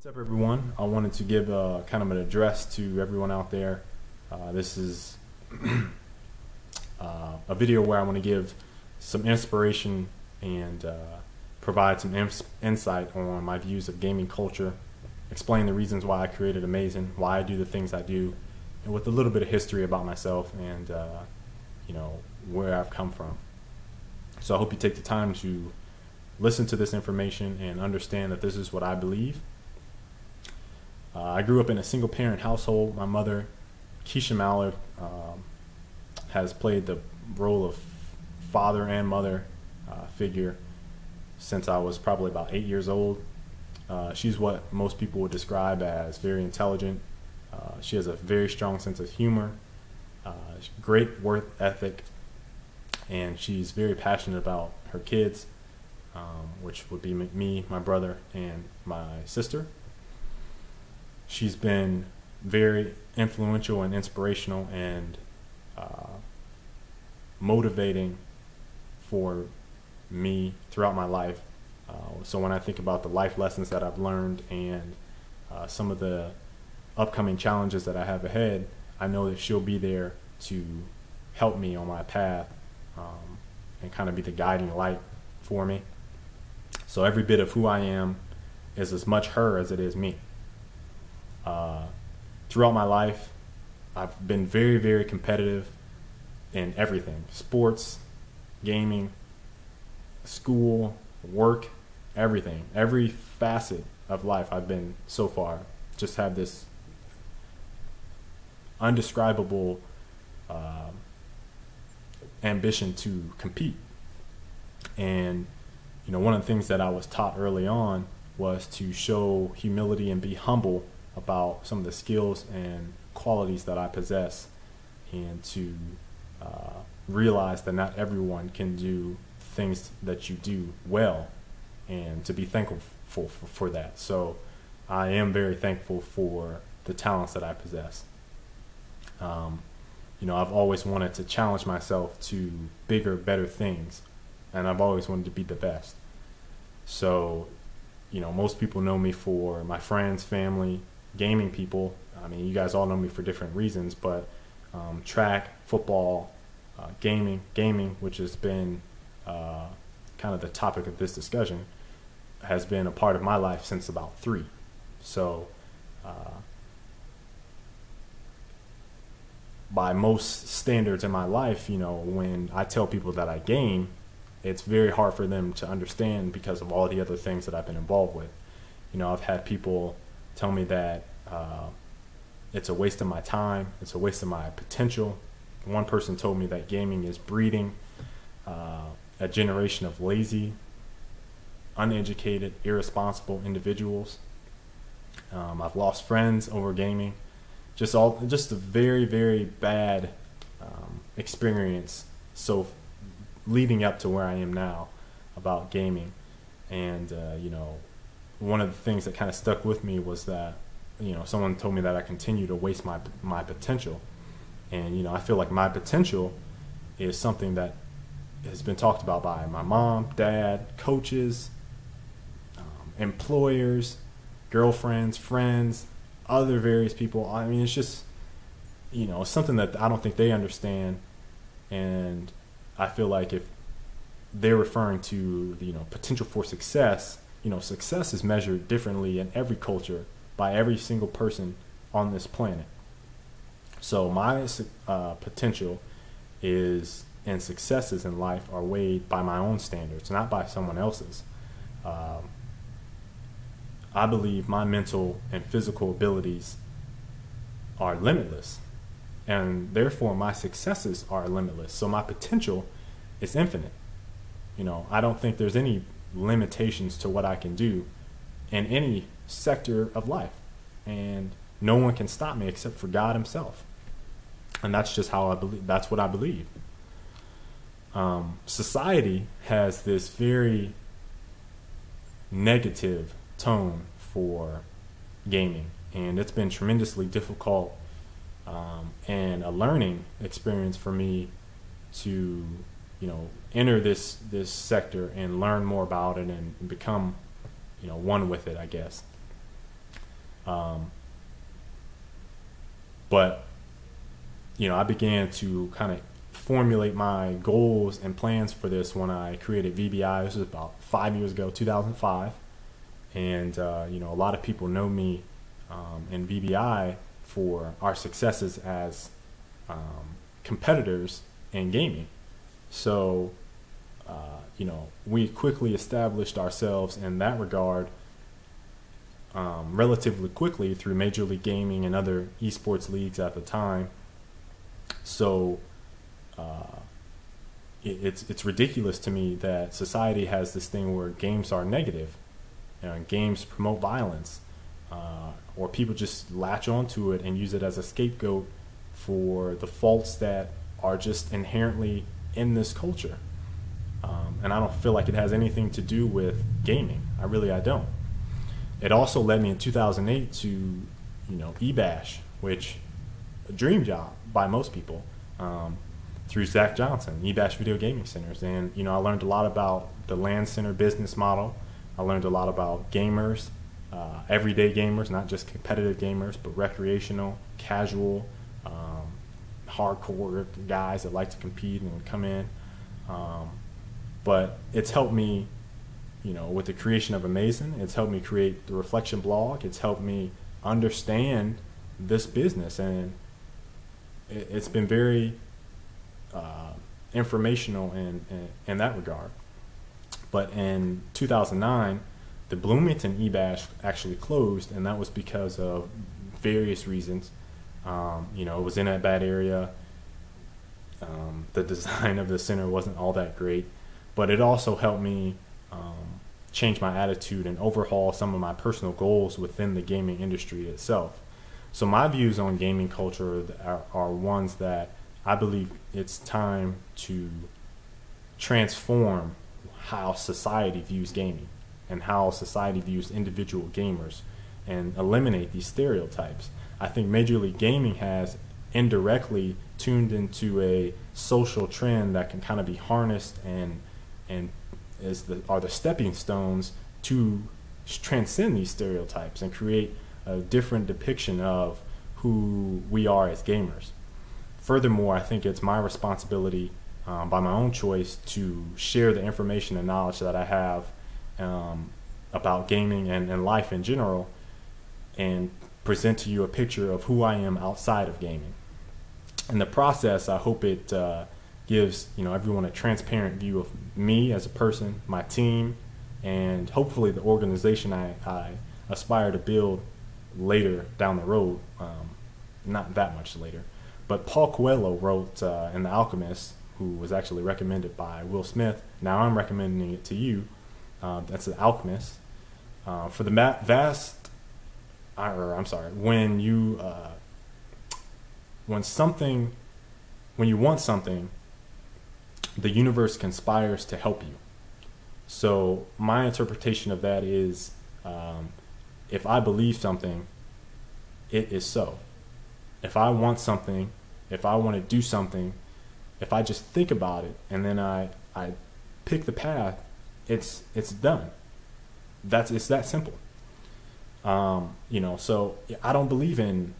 What's up, everyone? I wanted to give kind of an address to everyone out there. This is a video where I want to give some inspiration and provide some insight on my views of gaming culture, explain the reasons why I created Amazin', why I do the things I do, and with a little bit of history about myself and where I've come from. So I hope you take the time to listen to this information and understand that this is what I believe. I grew up in a single-parent household. My mother, Keisha Mallard, has played the role of father and mother figure since I was probably about 8 years old. She's what most people would describe as very intelligent. She has a very strong sense of humor, great work ethic, and she's very passionate about her kids, which would be me, my brother, and my sister. She's been very influential and inspirational and motivating for me throughout my life. So when I think about the life lessons that I've learned and some of the upcoming challenges that I have ahead, I know that she'll be there to help me on my path and kind of be the guiding light for me. So every bit of who I am is as much her as it is me. Throughout my life, I've been very, very competitive in everything: sports, gaming, school, work, everything. Every facet of life I've been so far. Just have this undescribable ambition to compete. And one of the things that I was taught early on was to show humility and be humble about some of the skills and qualities that I possess, and to realize that not everyone can do things that you do well, and to be thankful for that. So I am very thankful for the talents that I possess. I've always wanted to challenge myself to bigger, better things, and I've always wanted to be the best. So, most people know me for my friends, family, gaming people. I mean, you guys all know me for different reasons, but track, football, gaming, which has been kind of the topic of this discussion, has been a part of my life since about 3. So by most standards in my life, when I tell people that I game, it's very hard for them to understand because of all the other things that I've been involved with. I've had people tell me that it's a waste of my time, it's a waste of my potential. One person told me that gaming is breeding a generation of lazy, uneducated, irresponsible individuals. I've lost friends over gaming. Just a very, very bad experience. So leading up to where I am now about gaming, and one of the things that kind of stuck with me was that someone told me that I continue to waste my potential, and I feel like my potential is something that has been talked about by my mom, dad, coaches, employers, girlfriends, friends, other various people. I mean, it's just something that I don't think they understand, and I feel like if they're referring to potential for success, success is measured differently in every culture by every single person on this planet. So my potential is and successes in life are weighed by my own standards, not by someone else's. I believe my mental and physical abilities are limitless, and therefore my successes are limitless. So my potential is infinite. I don't think there's any limitations to what I can do in any sector of life, and no one can stop me except for God himself. And that's just how I believe. That's what I believe. Society has this very negative tone for gaming, and it's been tremendously difficult and a learning experience for me to enter this sector and learn more about it and become one with it, I guess. Um, but, I began to kind of formulate my goals and plans for this when I created VBI. This was about 5 years ago, 2005. And, a lot of people know me in VBI for our successes as competitors in gaming. So, we quickly established ourselves in that regard relatively quickly through Major League Gaming and other esports leagues at the time. So it's ridiculous to me that society has this thing where games are negative, games promote violence, or people just latch onto it and use it as a scapegoat for the faults that are just inherently in this culture. And I don't feel like it has anything to do with gaming. I don't. It also led me in 2008 to, eBash, which a dream job by most people, through Zach Johnson, eBash Video Gaming Centers. And, I learned a lot about the LAN center business model. I learned a lot about gamers, everyday gamers, not just competitive gamers, but recreational, casual, hardcore guys that like to compete and come in. But it's helped me, with the creation of Amazon. It's helped me create the Reflection blog. It's helped me understand this business, and it's been very informational in that regard. But in 2009, the Bloomington eBash actually closed, and that was because of various reasons. It was in a bad area. The design of the center wasn't all that great, but it also helped me change my attitude and overhaul some of my personal goals within the gaming industry itself. So my views on gaming culture are ones that I believe it's time to transform how society views gaming and how society views individual gamers and eliminate these stereotypes. I think Major League Gaming has indirectly tuned into a social trend that can kind of be harnessed and are the stepping stones to transcend these stereotypes and create a different depiction of who we are as gamers. Furthermore, I think it's my responsibility by my own choice to share the information and knowledge that I have about gaming and life in general, and present to you a picture of who I am outside of gaming. In the process, I hope it gives everyone a transparent view of me as a person, my team, and hopefully the organization I aspire to build later down the road, not that much later. But Paul Coelho wrote in The Alchemist, who was actually recommended by Will Smith. Now I'm recommending it to you. That's The Alchemist. For the when you want something, the universe conspires to help you. So my interpretation of that is, if I believe something, it is so. If I want something, if I want to do something, if I just think about it and then I pick the path, it's done. It's that simple. So I don't believe in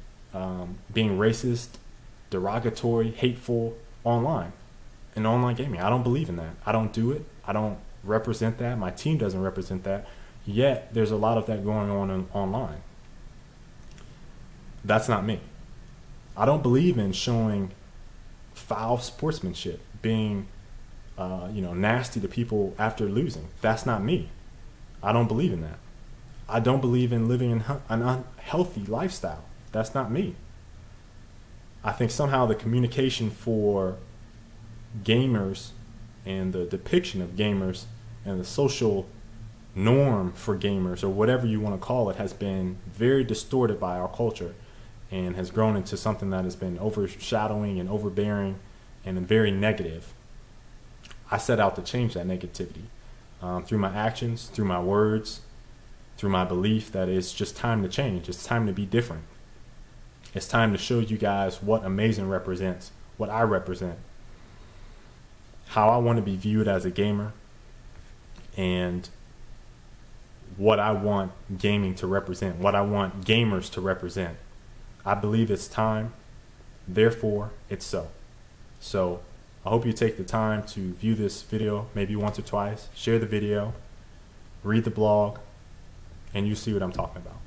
being racist, derogatory, hateful in online gaming. I don't believe in that. I don't do it. I don't represent that. My team doesn't represent that. Yet there's a lot of that going on online. That's not me. I don't believe in showing foul sportsmanship, being nasty to people after losing. That's not me. I don't believe in that. I don't believe in living an unhealthy lifestyle. That's not me. I think somehow the communication for gamers and the depiction of gamers and the social norm for gamers, or whatever you want to call it, has been very distorted by our culture and has grown into something that has been overshadowing and overbearing and very negative. I set out to change that negativity through my actions, through my words, through my belief that it's just time to change. It's time to be different. It's time to show you guys what Amazon represents, what I represent, how I want to be viewed as a gamer, and what I want gaming to represent, what I want gamers to represent. I believe it's time, therefore it's so. So I hope you take the time to view this video maybe once or twice, share the video, read the blog, and you see what I'm talking about.